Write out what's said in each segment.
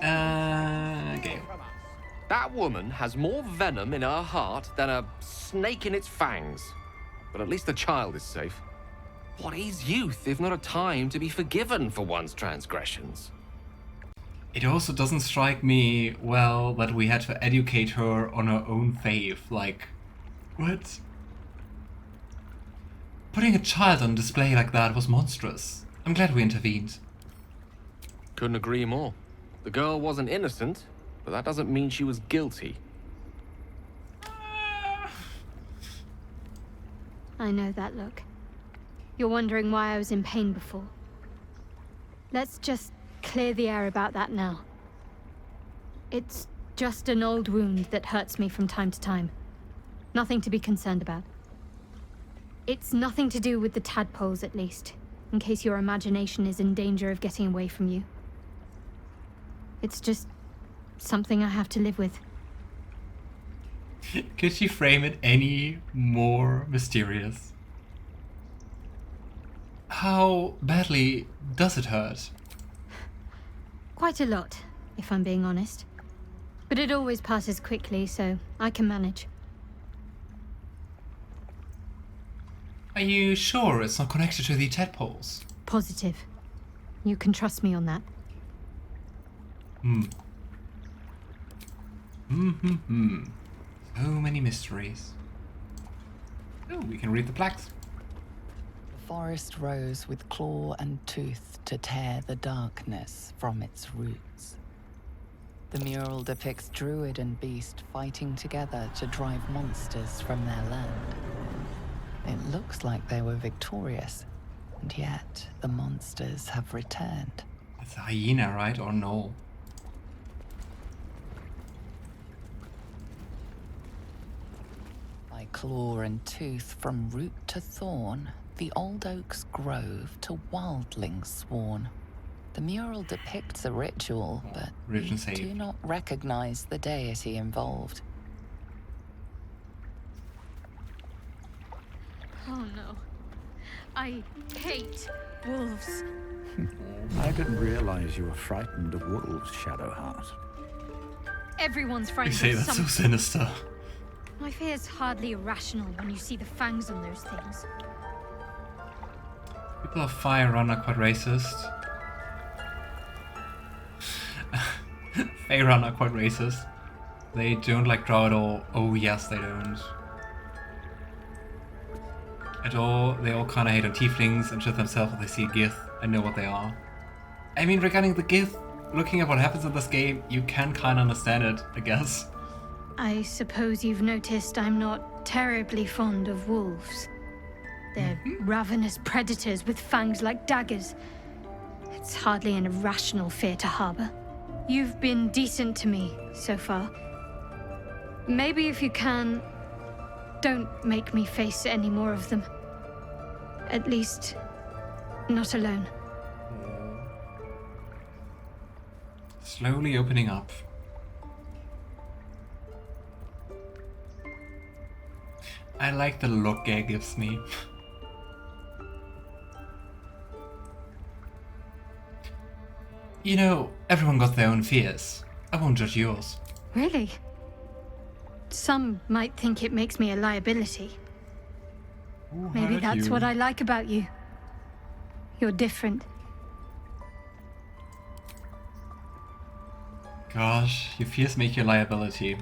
Gale. That woman has more venom in her heart than a snake in its fangs. But at least the child is safe. What is youth if not a time to be forgiven for one's transgressions? It also doesn't strike me well that we had to educate her on her own faith. Like, what? Putting a child on display like that was monstrous. I'm glad we intervened. Couldn't agree more. The girl wasn't innocent, but that doesn't mean she was guilty. I know that look. You're wondering why I was in pain before. Let's just clear the air about that now. It's just an old wound that hurts me from time to time. Nothing to be concerned about. It's nothing to do with the tadpoles, at least, in case your imagination is in danger of getting away from you. It's just something I have to live with. Could she frame it any more mysterious? How badly does it hurt? Quite a lot, if I'm being honest. But it always passes quickly, so I can manage. Are you sure it's not connected to the tadpoles? Positive. You can trust me on that. So many mysteries. Oh, we can read the plaques. The forest rose with claw and tooth to tear the darkness from its roots. The mural depicts druid and beast fighting together to drive monsters from their land. It looks like they were victorious, and yet the monsters have returned. It's a hyena, right? Or no? By claw and tooth from root to thorn, the old oak's grove to wildlings sworn. The mural depicts a ritual, but we do not recognize the deity involved. Oh no. I hate wolves. I didn't realize you were frightened of wolves, Shadowheart. Everyone's You frightened say of that's so something. sinister. My fear is hardly irrational when you see the fangs on those things. People of Faerûn are quite racist. Faerûn are quite racist. They don't like Drow at all. Oh yes, they don't. At all. They all kind of hate on tieflings and shit themselves when they see Gith and know what they are. I mean, regarding the Gith, looking at what happens in this game, you can kind of understand it, I guess. I suppose you've noticed I'm not terribly fond of wolves. They're ravenous predators with fangs like daggers. It's hardly an irrational fear to harbor. You've been decent to me so far. Maybe if you can, don't make me face any more of them. At least, not alone. Slowly opening up. I like the look Gale gives me. You know, everyone got their own fears. I won't judge yours. Really? Some might think it makes me a liability. Ooh, Maybe that's what I like about you. You're different. Gosh, your fears make you a liability.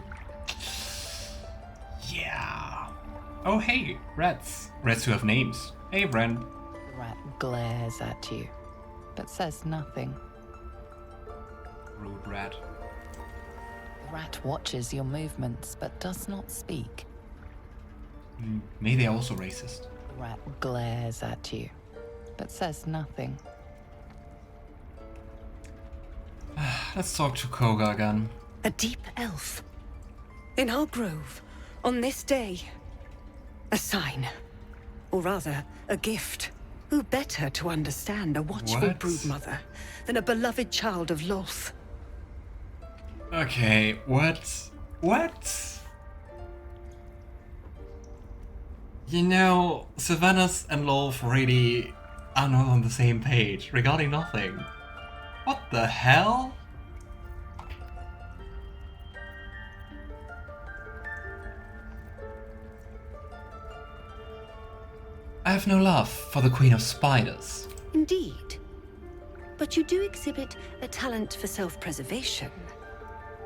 Yeah. Oh hey, rats. Rats who have names. Hey, Bren. The rat glares at you, but says nothing. Rude rat. The rat watches your movements, but does not speak. Maybe they're also racist. The rat glares at you, but says nothing. Let's talk to Koga again. A deep elf. In our grove, on this day. A sign. Or rather, a gift. Who better to understand a watchful What? broodmother than a beloved child of Loth? Okay, what? What? You know, Sylvanas and Lolf really are not on the same page regarding nothing. What the hell? have no love for the Queen of Spiders. Indeed. But you do exhibit a talent for self-preservation.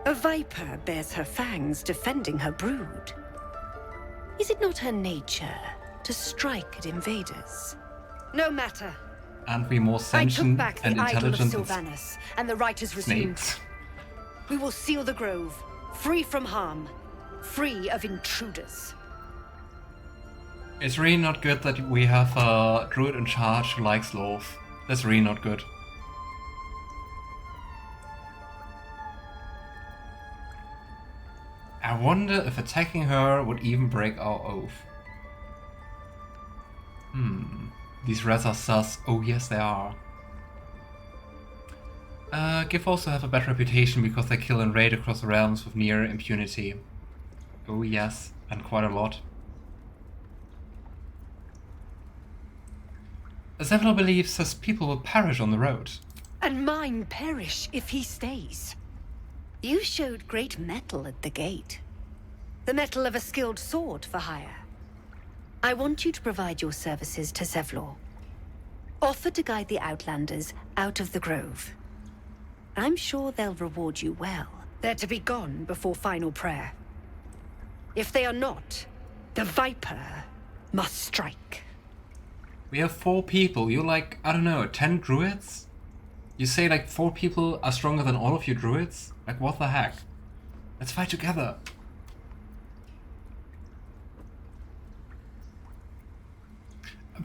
A viper bears her fangs defending her brood. Is it not her nature to strike at invaders? No matter. Aren't we more I took sentient back and the idol of intelligent than Sylvanas, and the right is resumed. snakes? We will seal the grove, free from harm, free of intruders. It's really not good that we have a druid in charge who likes love. That's really not good. I wonder if attacking her would even break our oath. These rats are sus. Oh yes, they are. Gith also have a bad reputation because they kill and raid across the realms with near impunity. Oh yes, and quite a lot. Zevlor believes his people will perish on the road. And mine perish if he stays. You showed great mettle at the gate. The mettle of a skilled sword for hire. I want you to provide your services to Zevlor. Offer to guide the Outlanders out of the grove. I'm sure they'll reward you well. They're to be gone before final prayer. If they are not, the Viper must strike. We have 4 people. You're like, I don't know, 10 druids? You say like 4 people are stronger than all of you druids? Like what the heck? Let's fight together.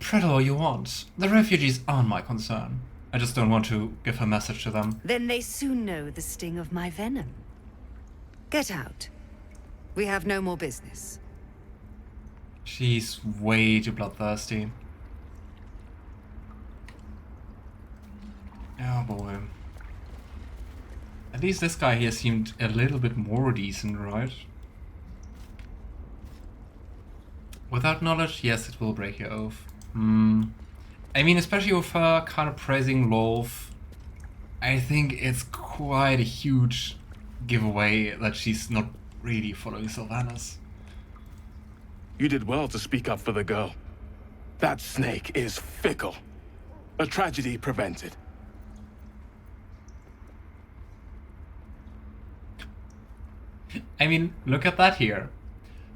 Pret all you want. The refugees aren't my concern. I just don't want to give a message to them. Then they soon know the sting of my venom. Get out. We have no more business. She's way too bloodthirsty. Oh boy. At least this guy here seemed a little bit more decent, right? Without knowledge, yes, it will break your oath. I mean, especially with her kind of praising love, I think it's quite a huge giveaway that she's not really following Sylvanas. You did well to speak up for the girl. That snake is fickle. A tragedy prevented. I mean, look at that here.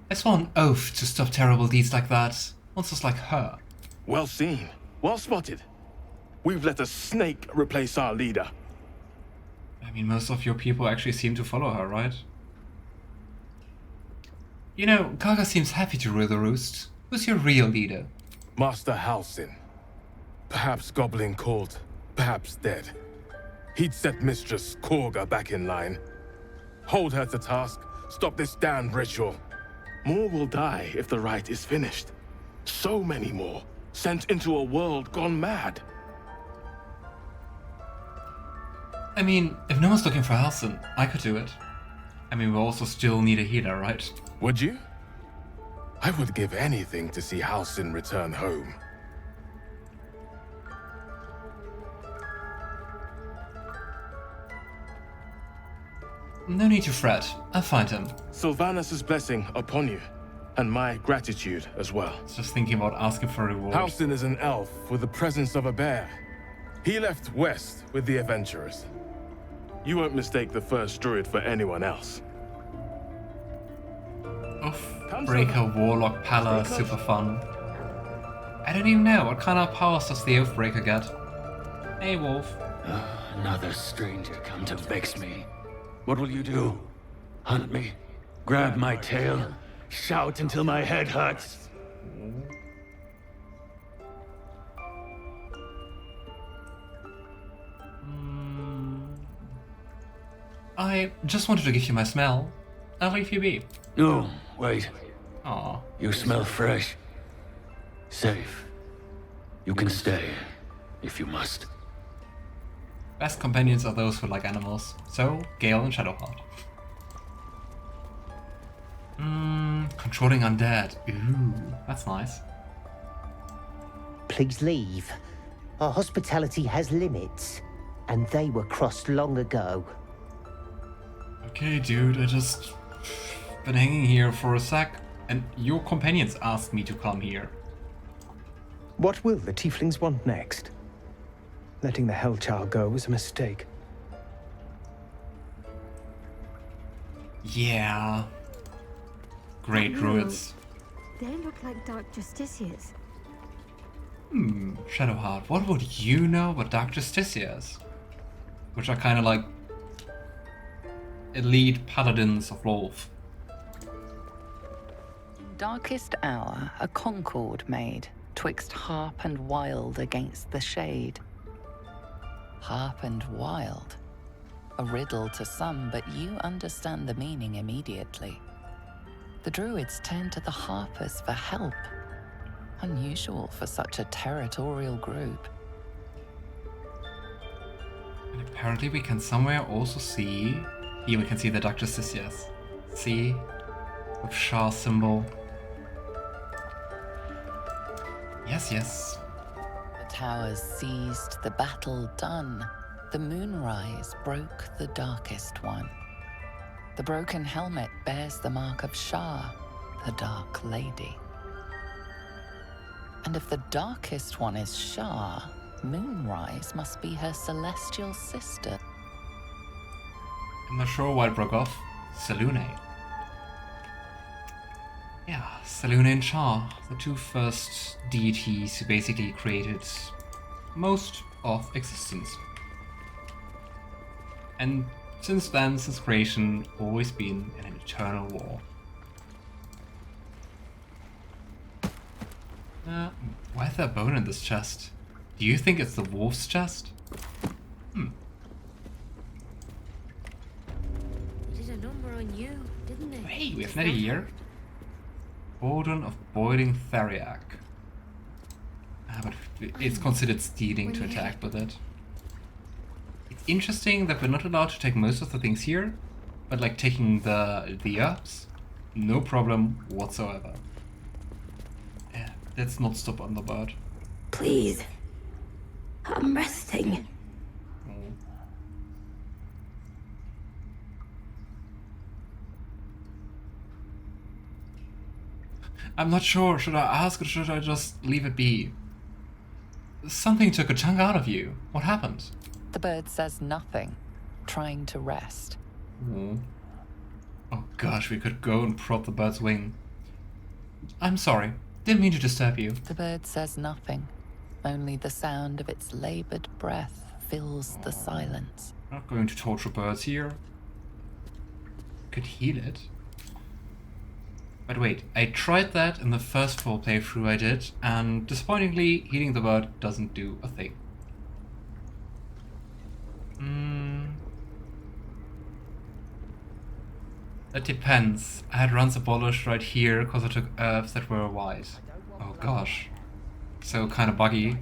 I swore an oath to stop terrible deeds like that. Monsters like her. Well seen. Well spotted. We've let a snake replace our leader. I mean, most of your people actually seem to follow her, right? You know, Karlach seems happy to rule the roost. Who's your real leader? Master Halsin. Perhaps goblin called, perhaps dead. He'd set Mistress Korga back in line. Hold her to task, stop this damned ritual. More will die if the rite is finished. So many more, sent into a world gone mad. I mean, if no one's looking for Halsin, I could do it. I mean, we also still need a healer, right? Would you? I would give anything to see Halsin return home. No need to fret. I'll find him. Sylvanas' blessing upon you, and my gratitude as well. I was just thinking about asking for a reward. Halsin is an elf with the presence of a bear. He left west with the adventurers. You won't mistake the first druid for anyone else. Oathbreaker, warlock, pala, super fun. I don't even know, what kind of powers does the Oathbreaker get? Hey, Wolf. Another stranger come to vex me. What will you do? Hunt me? Grab my tail? Shout until my head hurts? I just wanted to give you my smell. I'll leave you be. No, wait. Aw. You smell fresh. Safe. You can stay, if you must. Best companions are those who like animals. So, Gale and Shadowheart. Controlling undead. Ooh, that's nice. Please leave. Our hospitality has limits, and they were crossed long ago. Okay, dude, I just been hanging here for a sec, and your companions asked me to come here. What will the tieflings want next? Letting the Hellchild go was a mistake. Yeah. Great druids. They look like dark justiciars. Shadowheart, what would you know about Dark Justiciars? Which are kind of like elite paladins of Lolth. Darkest hour, a concord made, twixt harp and wild against the shade. Harp and wild. A riddle to some, but you understand the meaning immediately. The druids turn to the harpers for help. Unusual for such a territorial group. And apparently we can somewhere also see... Here we can see the Dark Justiciars. See? With Shah symbol. Yes, yes. The towers seized, the battle done. The moonrise broke the darkest one. The broken helmet bears the mark of Shah, the Dark Lady. And if the darkest one is Shah, Moonrise must be her celestial sister. I'm not sure why it broke off. Selûne. Yeah, Selûne and Shah, the two first deities who basically created most of existence. And since then, since creation, always been in an eternal war. Why is there a bone in this chest? Do you think it's the wolf's chest? They did a number on you, didn't they? Hey, we have Nettie here. Cauldron of Boiling Theriac. But it's considered stealing to attack with it. It's interesting that we're not allowed to take most of the things here, but like taking the herbs, no problem whatsoever. Yeah, let's not stop on the bird. Please. I'm resting. I'm not sure, should I ask or should I just leave it be? Something took a chunk out of you. What happened? The bird says nothing, trying to rest. Oh gosh, we could go and prod the bird's wing. I'm sorry, didn't mean to disturb you. The bird says nothing, only the sound of its labored breath fills the silence. Not going to torture birds here. Could heal it. But wait, I tried that in the first full playthrough I did, and disappointingly, healing the bird doesn't do a thing. That depends. I had runs abolished right here because I took herbs that were wise. Oh gosh. So kind of buggy.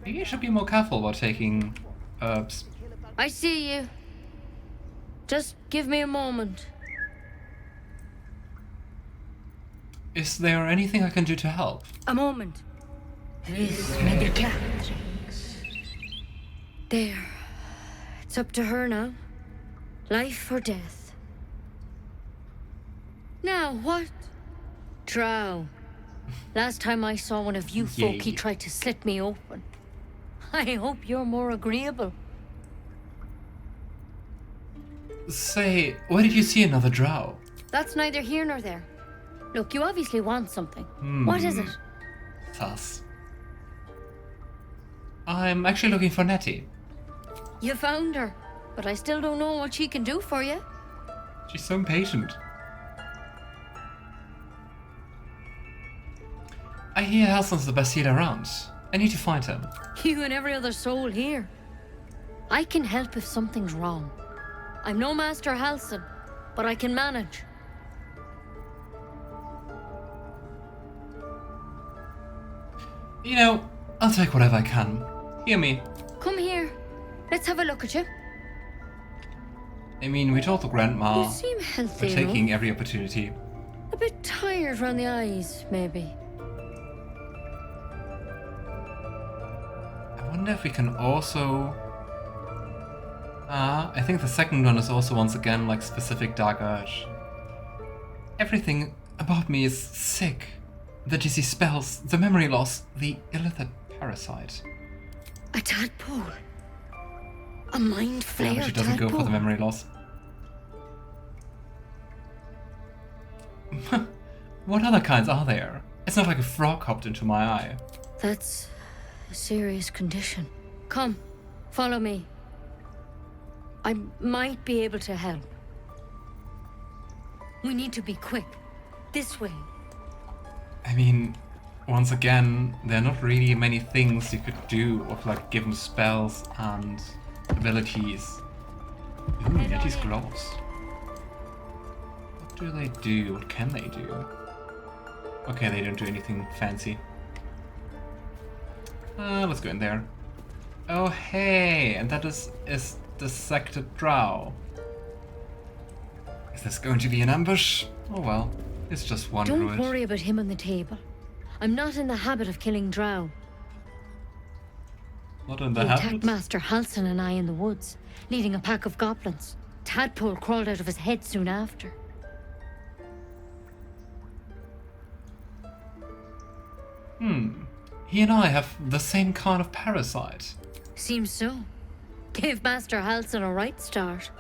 Maybe I should be more careful about taking herbs. I see you. Just give me a moment. Is there anything I can do to help? A moment. There. It's up to her now. Life or death. Now what? Drow. Last time I saw one of you folk, he tried to slit me open. I hope you're more agreeable. Say, where did you see another drow? That's neither here nor there. Look, you obviously want something. What is it? Sus. I'm actually looking for Nettie. You found her, but I still don't know what she can do for you. She's so impatient. I hear Halsin's the best healer around. I need to find him. You and every other soul here. I can help if something's wrong. I'm no Master Halsin, but I can manage. You know, I'll take whatever I can. Hear me. Come here. Let's have a look at you. I mean, we told the grandma You seem healthy we're taking enough. every opportunity. A bit tired around the eyes, maybe. I wonder if we can also... I think the second one is also once again like specific dark urge. Everything about me is sick. the dizzy spells, the memory loss, the illithid parasite. A tadpole. A mind Yeah, flayer but she doesn't go for the memory loss. What other kinds are there? It's not like a frog hopped into my eye. That's a serious condition. Come, follow me. I might be able to help. We need to be quick. This way. I mean, once again, there are not really many things you could do of like give them spells and abilities. Ooh, Nettie's gloves. What do they do? What can they do? Okay, they don't do anything fancy. Let's go in there. Oh hey, and that is dissected Drow. Is this going to be an ambush? Oh well, it's just one druid. Don't worry about him on the table. I'm not in the habit of killing Drow. Not in the He habit? attacked Master Halsin and I in the woods, leading a pack of goblins. Tadpole crawled out of his head soon after. He and I have the same kind of parasite. Seems so. Gave Master Halsin a right start.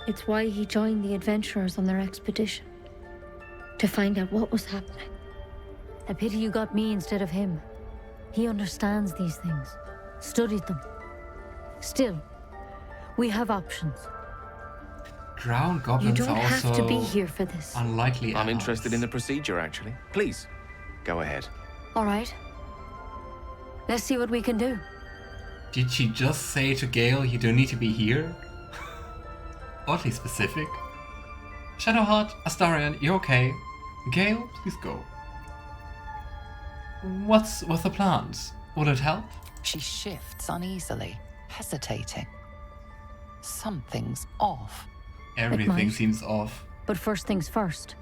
It's why he joined the adventurers on their expedition. To find out what was happening. A pity you got me instead of him. He understands these things. Studied them. Still, we have options. Drow You goblins don't are also have to be here for this. unlikely I'm allies. interested in the procedure, actually. Please, go ahead. All right. Let's see what we can do. Did she just say to Gale, you don't need to be here? Oddly specific. Shadowheart, Astarion, you okay? Gale, please go. What's with the plans? Would it help? She shifts uneasily, hesitating. Something's off. Everything might. seems off. But first things first.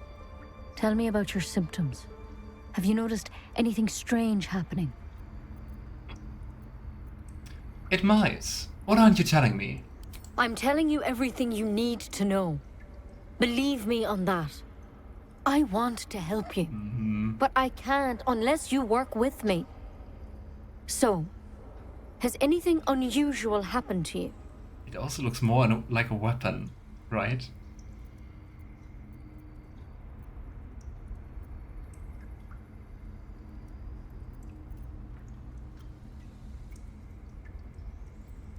Tell me about your symptoms. Have you noticed anything strange happening? It might. What aren't you telling me? I'm telling you everything you need to know. Believe me on that. I want to help you, but I can't unless you work with me. So, has anything unusual happened to you? It also looks more like a weapon, right?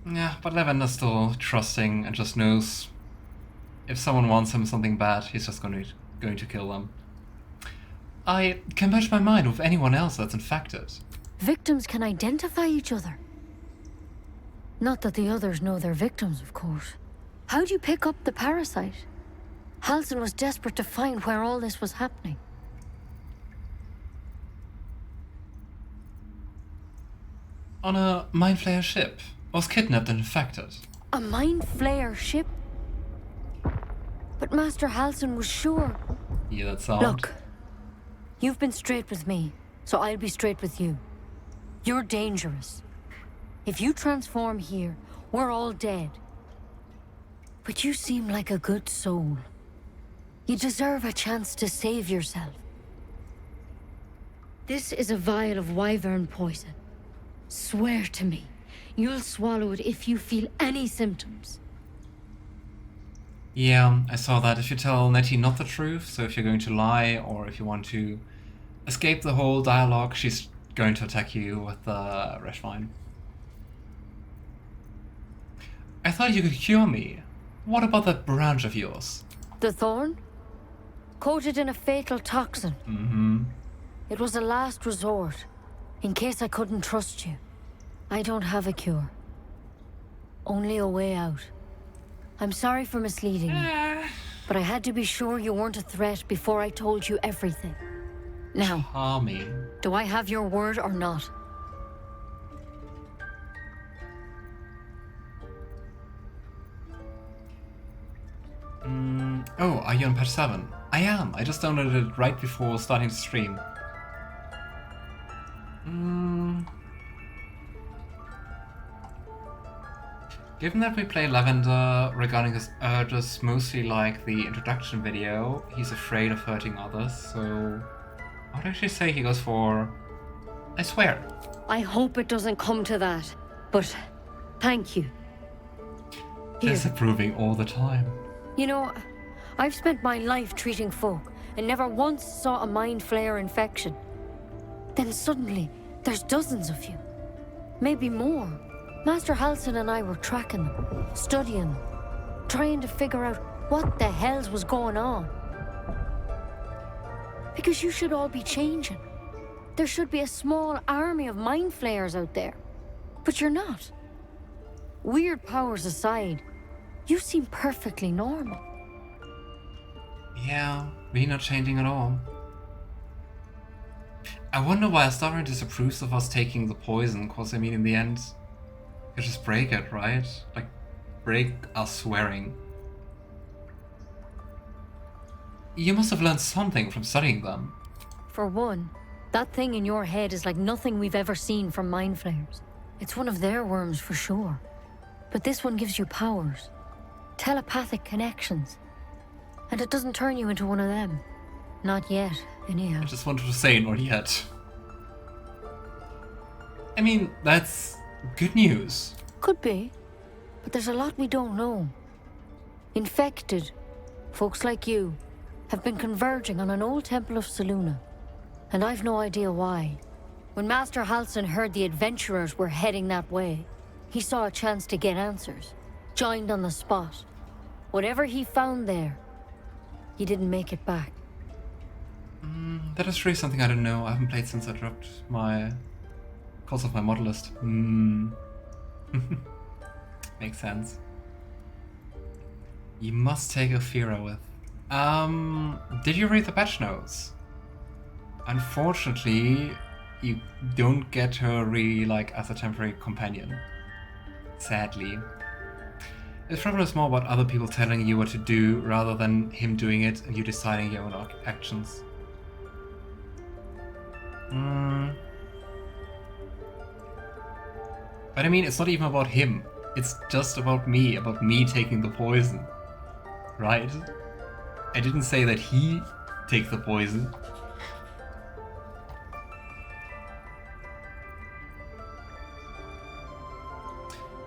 Yeah, but Lavender's still trusting and just knows if someone wants him something bad, he's just going to kill them. I can match my mind with anyone else that's infected. Victims can identify each other. Not that the others know they're victims, of course. How'd you pick up the parasite? Halsin was desperate to find where all this was happening. On a Mindflayer ship. Was kidnapped and infected. A Mindflayer ship? But Master Halsin was sure. Yeah, that sound. Look, you've been straight with me, so I'll be straight with you. You're dangerous. If you transform here, we're all dead. But you seem like a good soul. You deserve a chance to save yourself. This is a vial of wyvern poison. Swear to me, you'll swallow it if you feel any symptoms. Yeah, I saw that. If you tell Nettie not the truth, so if you're going to lie or if you want to escape the whole dialogue, she's going to attack you with the Reshvine. I thought you could cure me. What about that branch of yours? The thorn? Coated in a fatal toxin. It was a last resort, in case I couldn't trust you. I don't have a cure. Only a way out. I'm sorry for misleading you, but I had to be sure you weren't a threat before I told you everything. Now, Charming. do I have your word or not? Oh, are you on patch 7? I am. I just downloaded it right before starting to stream. Given that we play Lavender regarding his urges mostly like the introduction video, he's afraid of hurting others, so I would actually say he goes for I swear. I hope it doesn't come to that, but thank you. Here. Disapproving all the time. You know, I've spent my life treating folk and never once saw a Mindflayer infection. Then suddenly, there's dozens of you. Maybe more. Master Halsin and I were tracking them, studying them, trying to figure out what the hells was going on. Because you should all be changing. There should be a small army of Mindflayers out there. But you're not. Weird powers aside, you seem perfectly normal. Yeah, we're not changing at all. I wonder why Astarion disapproves of us taking the poison, because I mean in the end, you just break it, right? Like, break us swearing. You must have learned something from studying them. For one, that thing in your head is like nothing we've ever seen from Mindflayers. It's one of their worms for sure. But this one gives you powers. Telepathic connections. And it doesn't turn you into one of them. Not yet, anyhow. I just wanted to say not yet. I mean, that's good news. Could be. But there's a lot we don't know. Infected, folks like you, have been converging on an old temple of Selûne. And I've no idea why. When Master Halsin heard the adventurers were heading that way, he saw a chance to get answers. Joined on the spot. Whatever he found there, he didn't make it back. That is really something I don't know. I haven't played since I dropped my course of my mod list. Makes sense. You must take Ophira with. Did you read the patch notes? Unfortunately, you don't get her really like as a temporary companion. Sadly. This problem is more about other people telling you what to do rather than him doing it and you deciding your own actions. But I mean, it's not even about him. It's just about me taking the poison. Right? I didn't say that he takes the poison.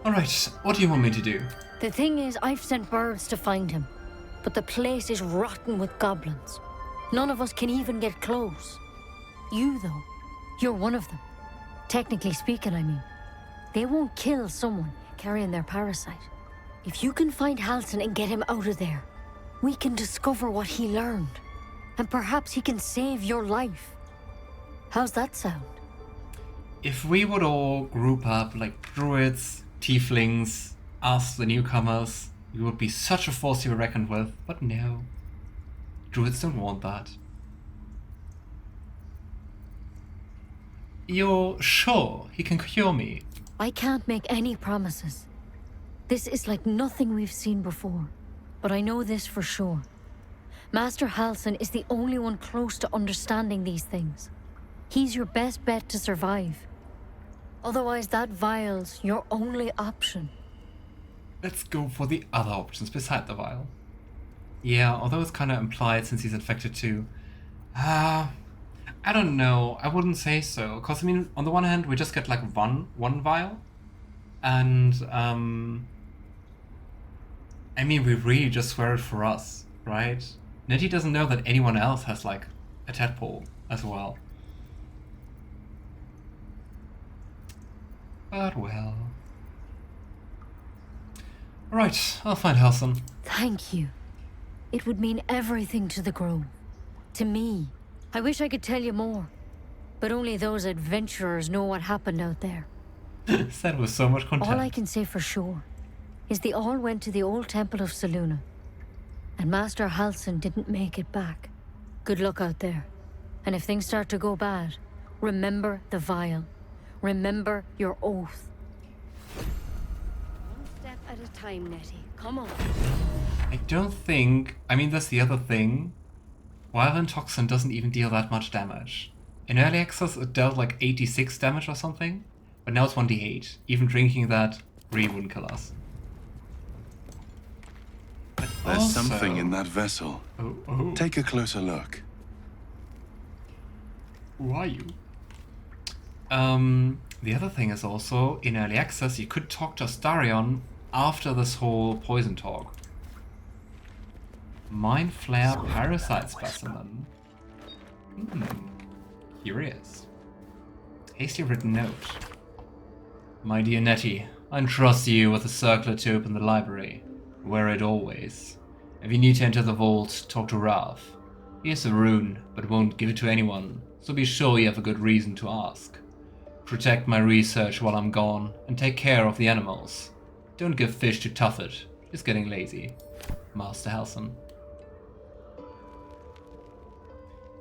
Alright, what do you want me to do? The thing is, I've sent birds to find him. But the place is rotten with goblins. None of us can even get close. You, though, you're one of them. Technically speaking, I mean. They won't kill someone carrying their parasite. If you can find Halsin and get him out of there, we can discover what he learned. And perhaps he can save your life. How's that sound? If we would all group up like druids, tieflings, us, the newcomers, we would be such a force to be reckoned with. But no. Druids don't want that. You're sure he can cure me? I can't make any promises. This is like nothing we've seen before. But I know this for sure. Master Halsin is the only one close to understanding these things. He's your best bet to survive. Otherwise, that vial's your only option. Let's go for the other options beside the vial. Yeah, although it's kind of implied since he's infected too. I don't know. I wouldn't say so. Because, I mean, on the one hand, we just get like one vial. And, I mean, we really just swear it for us, right? Nettie doesn't know that anyone else has like a tadpole as well. But well. Alright, I'll find Halsin. Thank you. It would mean everything to the Grove. To me. I wish I could tell you more. But only those adventurers know what happened out there. Said with so much content. All I can say for sure is they all went to the old temple of Selûne. And Master Halsin didn't make it back. Good luck out there. And if things start to go bad, remember the vial. Remember your oath. One step at a time, Nettie. Come on. I don't think... I mean, that's the other thing. Wyvern Toxin doesn't even deal that much damage. In early access, it dealt like 86 damage or something. But now it's 1d8. Even drinking that really wouldn't kill us. There's something in that vessel. Oh. Take a closer look. Who are you? The other thing is also, in early access, you could talk to Astarion after this whole poison talk. Mindflayer Parasite Specimen. Curious. Hastily written note. My dear Nettie, I entrust you with a circlet to open the library. Wear it always. If you need to enter the vault, talk to Ralph. He has a rune, but won't give it to anyone, so be sure you have a good reason to ask. Protect my research while I'm gone, and take care of the animals. Don't give fish to Tuffet. He's getting lazy. Master Halsin.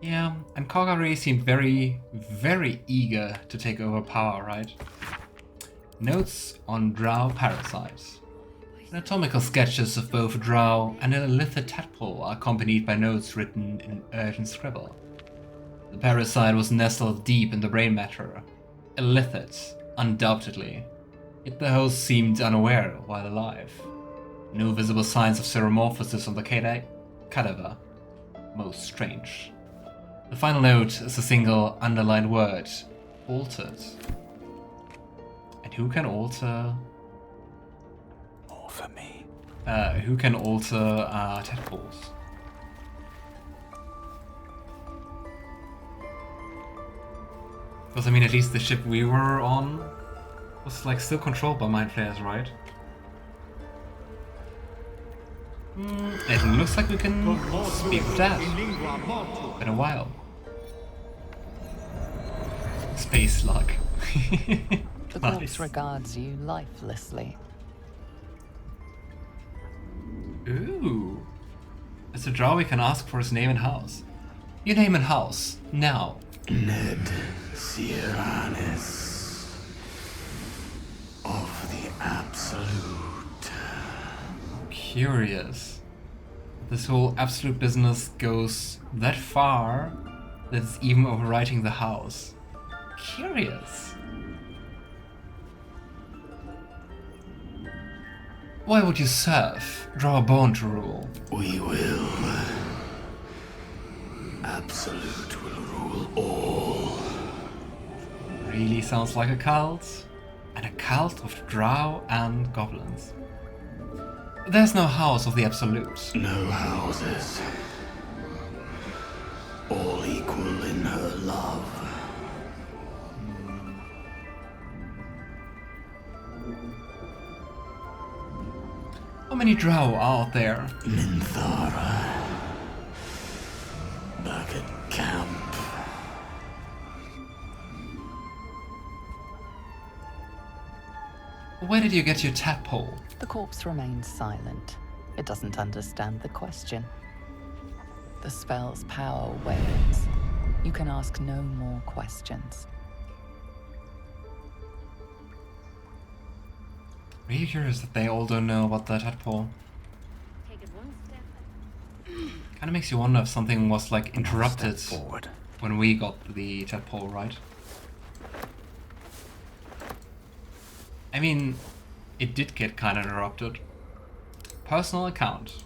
Yeah, and Kogari seemed very, very eager to take over power, right? Notes on Drow parasites. Anatomical sketches of both Drow and an illithid tadpole are accompanied by notes written in urgent scribble. The parasite was nestled deep in the brain matter. Illithid, undoubtedly. Yet the host seemed unaware while alive. No visible signs of seromorphosis on the cadaver. Most strange. The final note is a single underlined word. Altered. And who can alter... More for me. Who can alter tadpoles? Because, I mean, at least the ship we were on was, like, still controlled by Mindflayers, right? It looks like we can speak with that. Been a while. Space slug. The corpse regards you lifelessly. Ooh. As a Drow, we can ask for his name and house. Your name and house, now. Ned Sierranis of the Absolute. Curious. This whole Absolute business goes that far that it's even overwriting the house. Curious. Why would you serve? Drow born to rule. We will. Absolute will rule all. Really sounds like a cult. And a cult of Drow and goblins. There's no house of the Absolute. No houses. All equal in her love. How many Drow are out there? Minthara. Back at camp. Where did you get your tadpole? The corpse remains silent. It doesn't understand the question. The spell's power wanes. You can ask no more questions. Really curious that they all don't know about the tadpole. Kinda makes you wonder if something was like interrupted when we got the tadpole, right? I mean, it did get kinda interrupted. Personal account.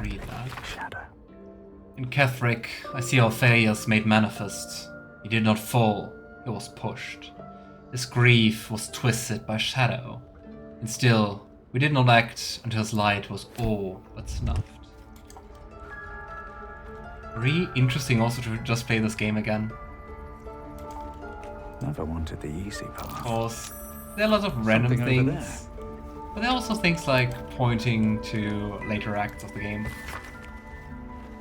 Read that. Shadow. In Ketheric, I see our failures made manifest. He did not fall, he was pushed. His grief was twisted by shadow. And still, we did not act until his light was all but snuffed. Really interesting also to just play this game again. Never wanted the easy path. Of course, there are lots of random Something over things. But there are also things like pointing to later acts of the game.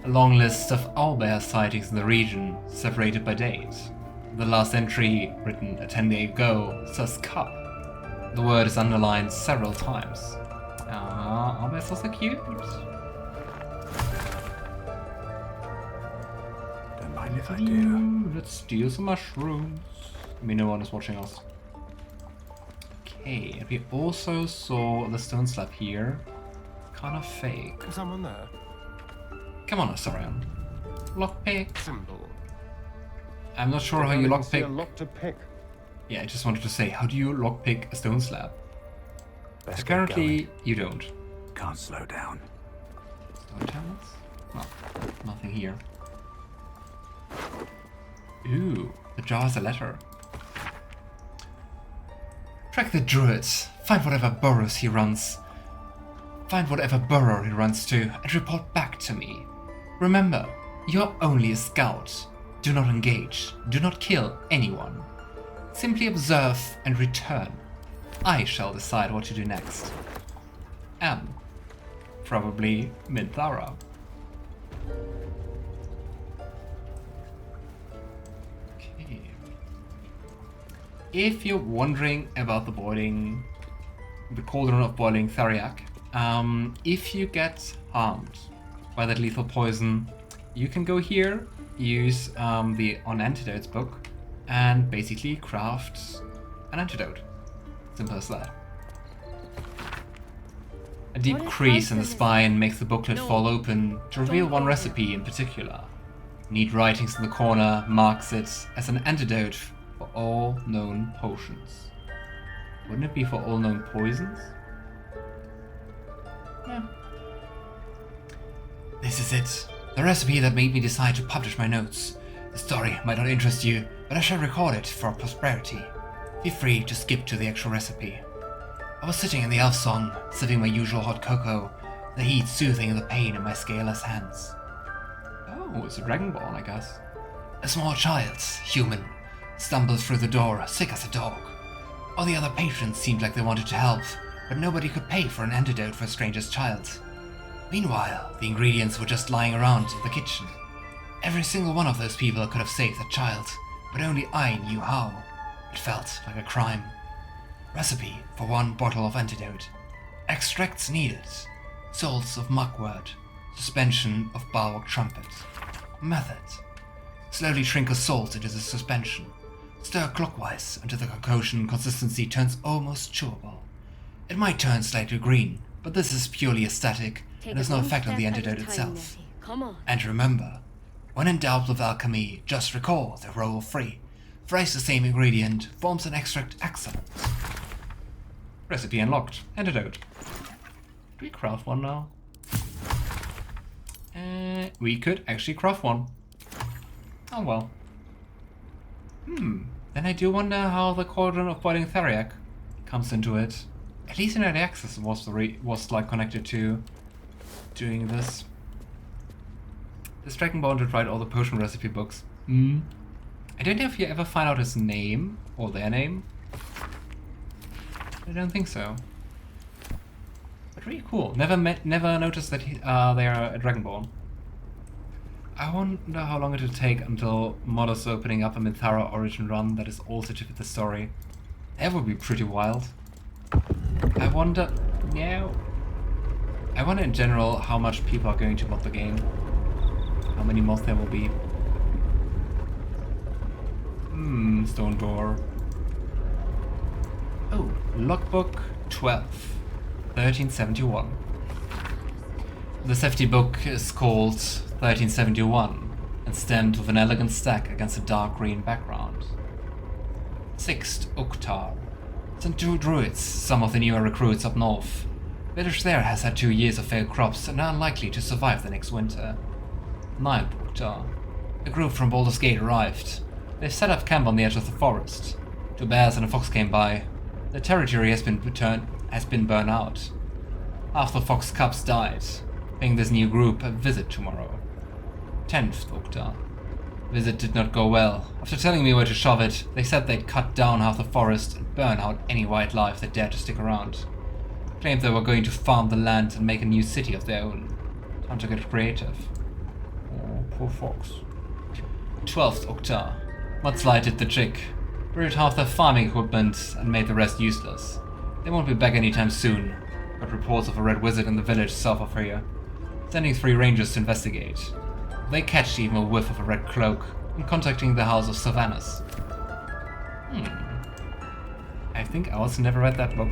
A long list of owlbear sightings in the region, separated by date. The last entry, written a 10-day ago, says cup. The word is underlined several times. Owlbears are so cute. Don't mind if I do. Let's steal some mushrooms. I mean, no one is watching us. Okay, and we also saw the stone slab here. Kind of fake. Is someone there? Come on, Astarion. Lockpick. Symbol. I'm not sure how you lockpick. A lock to pick. Yeah, I just wanted to say, how do you lockpick a stone slab? Best get Apparently, going. you don't. can't slow down. Story tablets? No, nothing here. Ooh, the jar has a letter. Track the Druids. Find whatever burrows he runs. Find whatever burrow he runs to and report back to me. Remember, you're only a scout. Do not engage. Do not kill anyone. Simply observe and return. I shall decide what to do next. And probably Minthara. Okay. If you're wondering about the cauldron of boiling Theriac, if you get harmed by that lethal poison, you can go here, use the On Antidotes book, and basically craft an antidote. Simple as that. A deep crease in the spine makes the booklet fall open to reveal one recipe in particular. Neat writings in the corner marks it as an antidote for all known potions. Wouldn't it be for all known poisons? Yeah. This is it. The recipe that made me decide to publish my notes. The story might not interest you, but I shall record it for posterity. Feel free to skip to the actual recipe. I was sitting in the elf song, sipping my usual hot cocoa, the heat soothing the pain in my scaleless hands. Oh, it's a dragonborn, I guess. A small child, human, stumbled through the door, sick as a dog. All the other patrons seemed like they wanted to help, but nobody could pay for an antidote for a stranger's child. Meanwhile, the ingredients were just lying around in the kitchen. Every single one of those people could have saved that child, but only I knew how. It felt like a crime. Recipe for 1 bottle of antidote. Extracts needed. Salts of mugwort. Suspension of Baldur trumpet. Method. Slowly trickle salt into the suspension. Stir clockwise until the concoction consistency turns almost chewable. It might turn slightly green, but this is purely aesthetic and has no effect on the antidote itself. And remember, when in doubt with alchemy, just recall the roll free. Thrice the same ingredient forms an extract excellent. Recipe unlocked. Antidote. Do we craft one now? We could actually craft one. Oh well. Then I do wonder how the Cauldron of Boiling Theriac comes into it. At least in early access was like connected to doing this. This Dragonborn did write all the potion recipe books. I don't know if you ever find out his name or their name. I don't think so. But really cool. Never noticed that they are a Dragonborn. I wonder how long it will take until modders opening up a Minthara origin run that is also to fit the story. That would be pretty wild. I wonder in general how much people are going to mod the game. How many mods there will be. Stone door. Oh, logbook 12, 1371. This hefty book is called 1371 and stamped with an elegant stack against a dark green background. 6th Uktar. Sent 2 druids, some of the newer recruits up north. Village there has had 2 years of failed crops and are unlikely to survive the next winter. 9th Uktar. A group from Baldur's Gate arrived. They've set up camp on the edge of the forest. 2 bears and a fox came by. The territory has been burned out. Half the fox cubs died, paying this new group a visit tomorrow. 10th Uktar. Visit did not go well. After telling me where to shove it, they said they'd cut down half the forest and burn out any wildlife that dared to stick around. Claimed they were going to farm the land and make a new city of their own. Time to get creative. Oh, poor fox. 12th Uktar. Mudslighted the trick. Buried half their farming equipment and made the rest useless. They won't be back anytime soon. Got reports of a red wizard in the village south of here. Sending 3 rangers to investigate. If they catch even a whiff of a red cloak, I'm contacting the House of Sylvanas. I think I also never read that book.